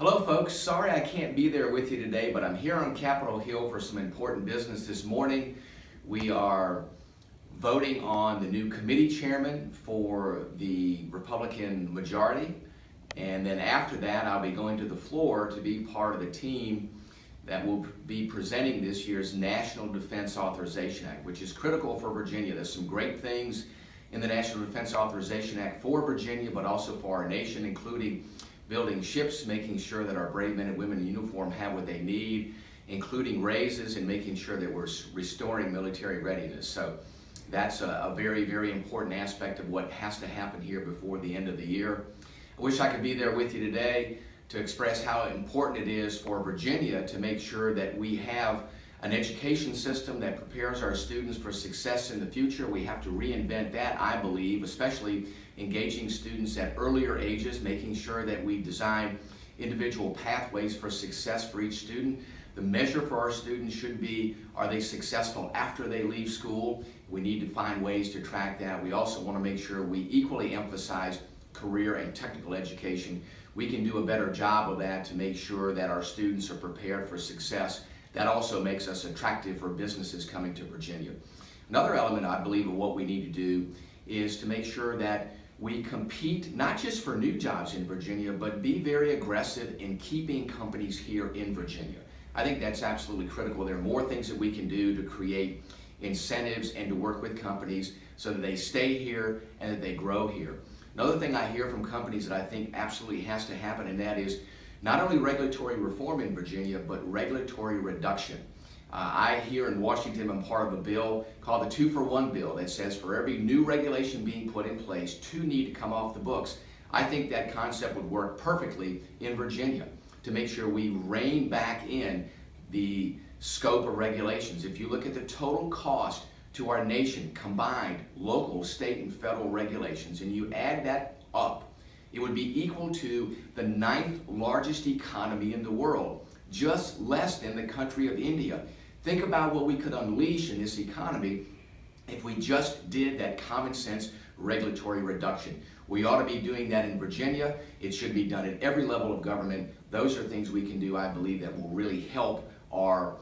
Hello folks, sorry I can't be there with you today, but I'm here on Capitol Hill for some important business this morning. We are voting on the new committee chairman for the Republican majority, and then after that I'll be going to the floor to be part of the team that will be presenting this year's National Defense Authorization Act, which is critical for Virginia. There's some great things in the National Defense Authorization Act for Virginia, but also for our nation, including building ships, making sure that our brave men and women in uniform have what they need, including raises and making sure that we're restoring military readiness. So that's a very, very important aspect of what has to happen here before the end of the year. I wish I could be there with you today to express how important it is for Virginia to make sure that we have an education system that prepares our students for success in the future. We have to reinvent that, I believe, especially engaging students at earlier ages, making sure that we design individual pathways for success for each student. The measure for our students should be, are they successful after they leave school? We need to find ways to track that. We also want to make sure we equally emphasize career and technical education. We can do a better job of that to make sure that our students are prepared for success. That also makes us attractive for businesses coming to Virginia. Another element, I believe, of what we need to do is to make sure that we compete not just for new jobs in Virginia, but be very aggressive in keeping companies here in Virginia. I think that's absolutely critical. There are more things that we can do to create incentives and to work with companies so that they stay here and that they grow here. Another thing I hear from companies that I think absolutely has to happen, and that is not only regulatory reform in Virginia, but regulatory reduction. I here in Washington am part of a bill called the 2-for-1 bill that says for every new regulation being put in place, 2 need to come off the books. I think that concept would work perfectly in Virginia to make sure we rein back in the scope of regulations. If you look at the total cost to our nation, combined local, state, and federal regulations, and you add that up, it would be equal to the 9th largest economy in the world, just less than the country of India. Think about what we could unleash in this economy if we just did that common sense regulatory reduction. We ought to be doing that in Virginia. It should be done at every level of government. Those are things we can do, I believe, that will really help our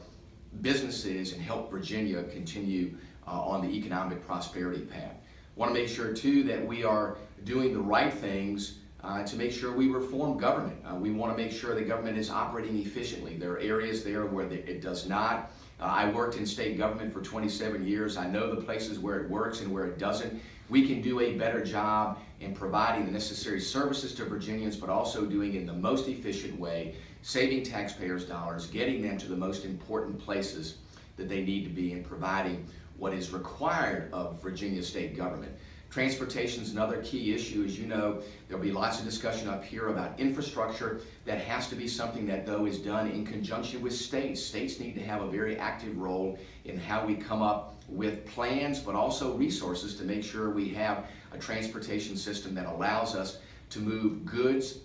businesses and help Virginia continue on the economic prosperity path. I want to make sure too that we are doing the right things to make sure we reform government. We want to make sure the government is operating efficiently. There are areas there where it does not. I worked in state government for 27 years. I know the places where it works and where it doesn't. We can do a better job in providing the necessary services to Virginians, but also doing it in the most efficient way, saving taxpayers' dollars, getting them to the most important places that they need to be, and providing what is required of Virginia state government. Transportation is another key issue. As you know, there'll be lots of discussion up here about infrastructure. That has to be something that, though, is done in conjunction with states. States need to have a very active role in how we come up with plans, but also resources to make sure we have a transportation system that allows us to move goods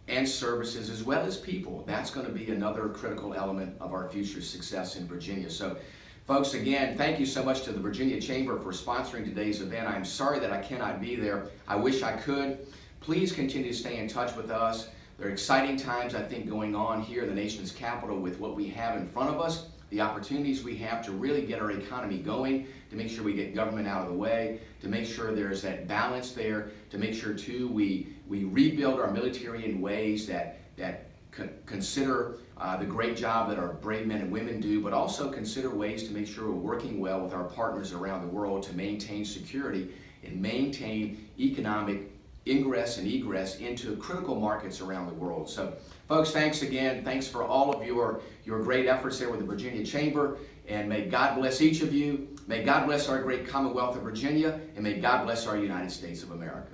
and services as well as people. That's going to be another critical element of our future success in Virginia. So, folks, again, thank you so much to the Virginia Chamber for sponsoring today's event. I'm sorry that I cannot be there. I wish I could. Please continue to stay in touch with us. There are exciting times, I think, going on here in the nation's capital with what we have in front of us, the opportunities we have to really get our economy going, to make sure we get government out of the way, to make sure there's that balance there, to make sure, too, we rebuild our military in ways that consider the great job that our brave men and women do, but also consider ways to make sure we're working well with our partners around the world to maintain security and maintain economic ingress and egress into critical markets around the world. So, folks, thanks again. Thanks for all of your great efforts there with the Virginia Chamber, and may God bless each of you. May God bless our great Commonwealth of Virginia, and may God bless our United States of America.